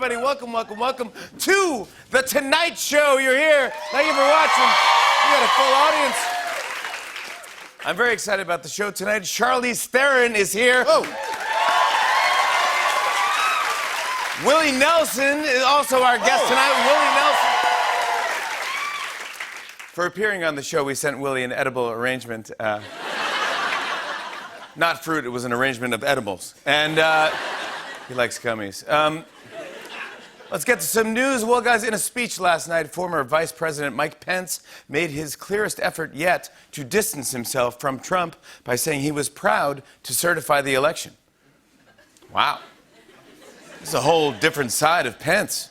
everybody. Welcome, welcome, welcome to The Tonight Show. You're here. Thank you for watching. We got a full audience. I'm very excited about the show tonight. Charlize Theron is here. Oh. Willie Nelson is also our guest tonight. Willie Nelson. For appearing on the show, we sent Willie an edible arrangement. Not fruit, it was an arrangement of edibles. And he likes gummies. Let's get to some news. Well, guys, in a speech last night, former Vice President Mike Pence made his clearest effort yet to distance himself from Trump by saying he was proud to certify the election. Wow. This is a whole different side of Pence.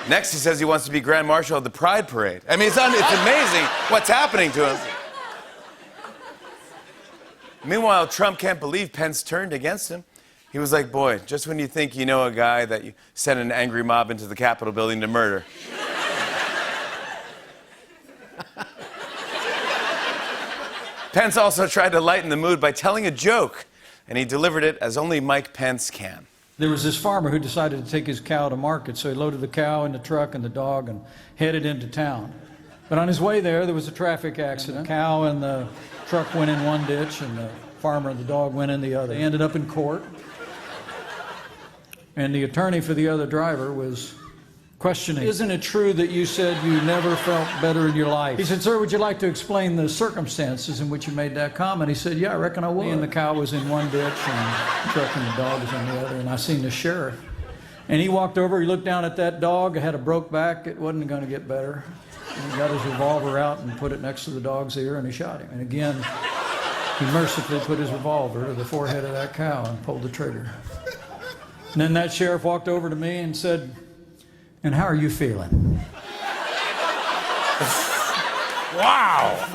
Next, he says he wants to be Grand Marshal of the Pride Parade. I mean, it's amazing what's happening to him. Meanwhile, Trump can't believe Pence turned against him. He was like, boy, just when you think you know a guy that you sent an angry mob into the Capitol building to murder. Pence also tried to lighten the mood by telling a joke, and he delivered it as only Mike Pence can. There was this farmer who decided to take his cow to market, so he loaded the cow in the truck and the dog and headed into town. But on his way there was a traffic accident. The cow and the truck went in one ditch, and the farmer and the dog went in the other. They ended up in court. And the attorney for the other driver was questioning, isn't it true that you said you never felt better in your life? He said, sir, would you like to explain the circumstances in which you made that comment? He said, yeah, I reckon I would. And the cow was in one ditch, and the truck and the dog was in the other, and I seen the sheriff. And he walked over, he looked down at that dog, it had a broke back, it wasn't going to get better. And he got his revolver out and put it next to the dog's ear, and he shot him. And again, he mercifully put his revolver to the forehead of that cow and pulled the trigger. And then that sheriff walked over to me and said, and how are you feeling? Wow.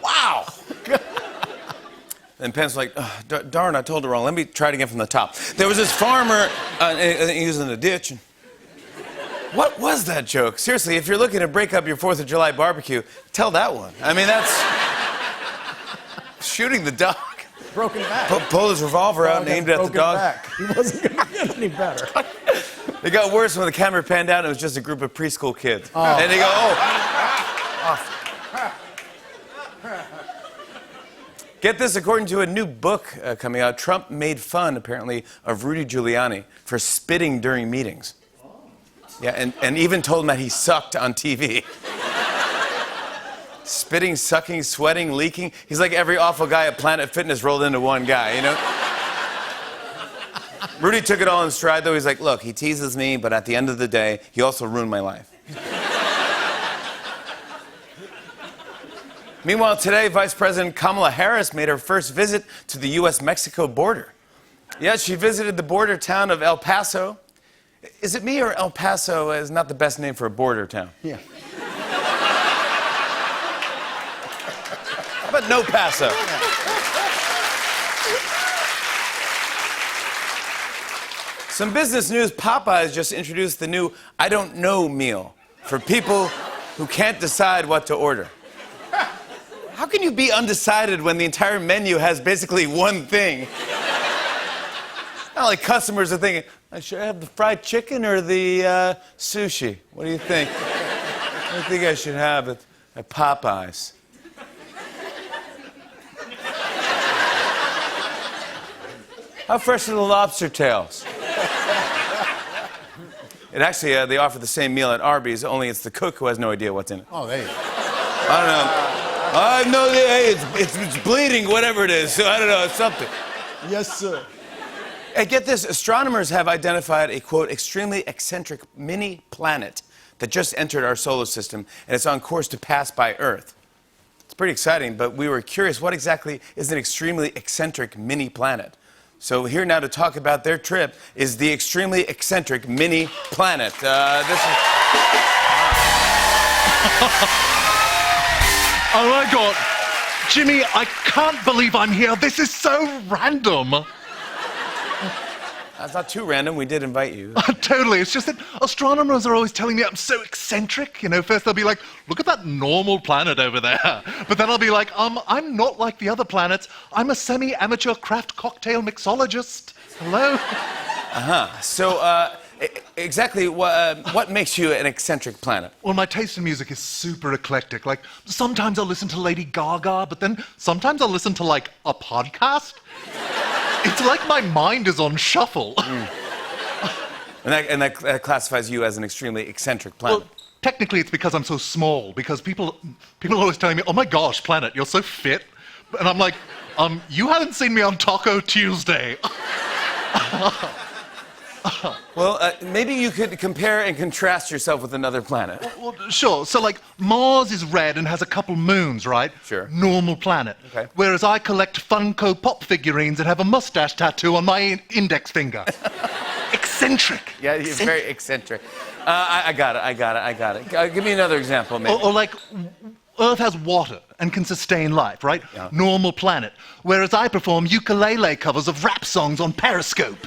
Wow. And Pence was like, darn, I told her wrong. Let me try it again from the top. There was this farmer, he was in a ditch. What was that joke? Seriously, if you're looking to break up your 4th of July barbecue, tell that one. I mean, that's shooting the dog. Broken back. Pulled his revolver out and aimed it at the dog. Back. He wasn't going to get any better. It got worse when the camera panned out and it was just a group of preschool kids. Oh. And they go, Get this, according to a new book coming out, Trump made fun, apparently, of Rudy Giuliani for spitting during meetings. Yeah, and even told him that he sucked on TV. Spitting, sucking, sweating, leaking. He's like every awful guy at Planet Fitness rolled into one guy, you know? Rudy took it all in stride, though. He's like, look, he teases me, but at the end of the day, he also ruined my life. Meanwhile, today, Vice President Kamala Harris made her first visit to the U.S.-Mexico border. Yeah, she visited the border town of El Paso. Is it me or El Paso is not the best name for a border town? Yeah. How about No Paso? Some business news. Popeyes just introduced the new I Don't Know meal for people who can't decide what to order. How can you be undecided when the entire menu has basically one thing? Not like customers are thinking, should I have the fried chicken or the sushi? What do you think? What do you think I should have at Popeyes? How fresh are the lobster tails? It actually, they offer the same meal at Arby's, only it's the cook who has no idea what's in it. Oh, there you go. I don't know. I have no idea. Hey, it's bleeding, whatever it is. So I don't know, it's something. Yes, sir. Hey, get this. Astronomers have identified a, quote, extremely eccentric mini planet that just entered our solar system, and it's on course to pass by Earth. It's pretty exciting, but we were curious, what exactly is an extremely eccentric mini planet? So here now to talk about their trip is the extremely eccentric mini planet. This is... Oh my God. Jimmy, I can't believe I'm here. This is so random. That's not too random. We did invite you. Totally. It's just that astronomers are always telling me I'm so eccentric. You know, first they'll be like, look at that normal planet over there. But then I'll be like, I'm not like the other planets. I'm a semi-amateur craft cocktail mixologist. Hello? So, exactly what makes you an eccentric planet? Well, my taste in music is super eclectic. Like, sometimes I'll listen to Lady Gaga, but then sometimes I'll listen to, like, a podcast. It's like my mind is on shuffle. And that classifies you as an extremely eccentric planet. Well, technically, it's because I'm so small. Because people are always telling me, "Oh my gosh, Planet, you're so fit," and I'm like, you haven't seen me on Taco Tuesday. Well, maybe you could compare and contrast yourself with another planet. Well, sure. So, like, Mars is red and has a couple moons, right? Sure. Normal planet. Okay. Whereas I collect Funko Pop figurines that have a mustache tattoo on my index finger. Eccentric. Yeah, you're very eccentric. I got it. Give me another example, maybe. Or like, Earth has water and can sustain life, right? Yeah. Normal planet. Whereas I perform ukulele covers of rap songs on Periscope.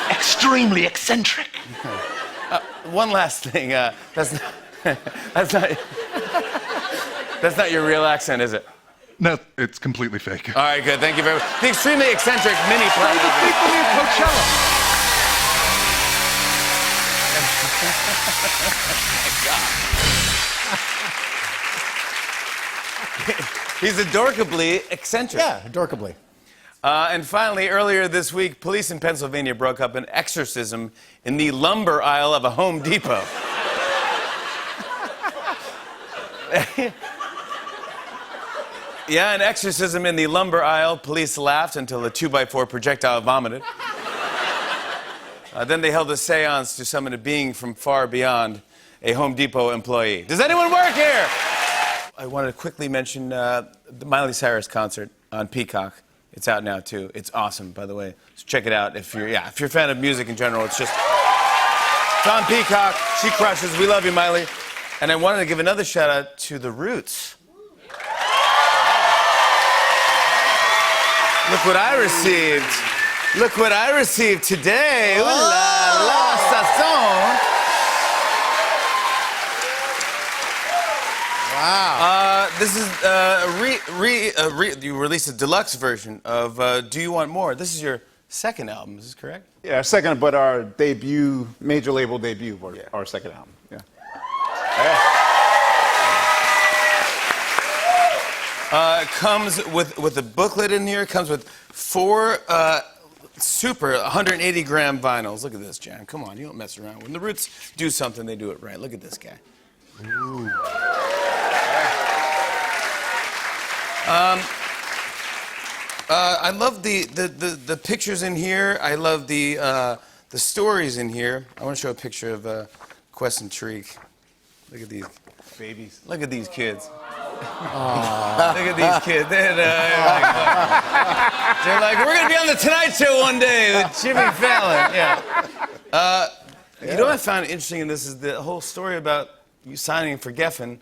Extremely eccentric. One last thing. That's not your real accent, is it? No, it's completely fake. All right, good. Thank you very much. The extremely eccentric mini planet. Coachella. He's adorkably eccentric. Yeah, adorkably. And finally, earlier this week, police in Pennsylvania broke up an exorcism in the lumber aisle of a Home Depot. Yeah, an exorcism in the lumber aisle. Police laughed until a 2x4 projectile vomited. Then they held a seance to summon a being from far beyond, a Home Depot employee. Does anyone work here? I wanted to quickly mention the Miley Cyrus concert on Peacock. It's out now, too. It's awesome, by the way. So check it out if you're a fan of music in general. It's on Peacock. She crushes. We love you, Miley. And I wanted to give another shout out to The Roots. Look what I received. Look what I received today. Ooh la la, sazon. Wow. This is you released a deluxe version of Do You Want More? This is your second album, is this correct? Yeah, second, but our debut, major label debut, our second album. Yeah. Comes with a booklet in here. Comes with 4 super 180-gram vinyls. Look at this, Jan. Come on, you don't mess around. When the Roots do something, they do it right. Look at this guy. Ooh. I love the pictures in here. I love the stories in here. I want to show a picture of Quest and Tariq. Look at these Babies. Look at these kids. Look at these kids. They're like, we're gonna be on the Tonight Show one day with Jimmy Fallon. Yeah. You know what I found interesting in this is the whole story about you signing for Geffen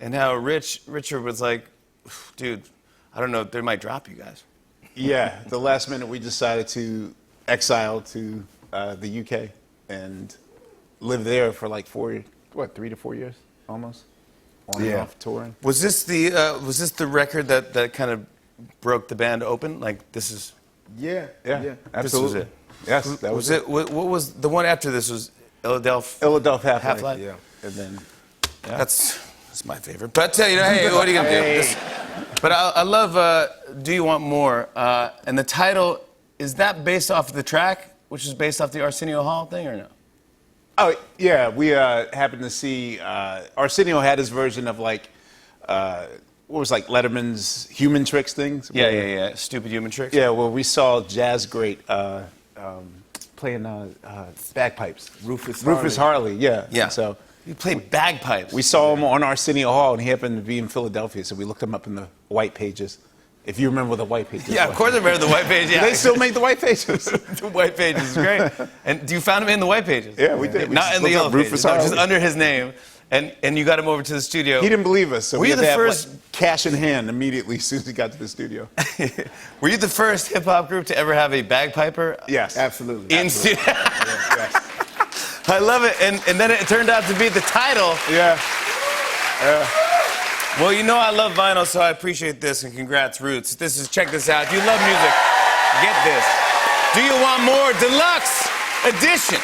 and how Richard was like, dude, I don't know, they might drop you guys. Yeah, the last minute we decided to exile to the UK and live there for like 3 to 4 years, almost, on and off touring. Was this the record that kind of broke the band open? Like this is. Yeah, absolutely. This was it. Yes, that was it. What was the one after this? Was Philadelphia? Philadelphia Half-Life? Yeah, and then. Yeah. That's my favorite. But hey, what are you gonna do? But I love Do You Want More? And the title, is that based off the track, which is based off the Arsenio Hall thing, or no? Oh, yeah, we happened to see, Arsenio had his version of like, what was like Letterman's Human Tricks things? Yeah. Stupid Human Tricks? Yeah, well, we saw jazz great playing bagpipes. Rufus Harley, yeah. Yeah. So you played bagpipes. we saw him on Arsenio Hall, and he happened to be in Philadelphia, so we looked him up in the white pages. If you remember the white pages. Yeah, of course I remember the white pages. Yeah. They still make the white pages. The white pages is great. And you found him in the white pages? Yeah, we did. We Not just in the looked yellow up pages. Rufus No, just Harley. under his name. and you got him over to the studio. He didn't believe us, so Were we you had the to have, first- like, cash in hand immediately as soon as he got to the studio. Were you the first hip hop group to ever have a bagpiper? Yes. Absolutely. In studio. Yes. I love it. And then it turned out to be the title. Yeah. Well, you know I love vinyl, so I appreciate this, and congrats, Roots. Check this out. If you love music, get this. Do you want more? Deluxe edition.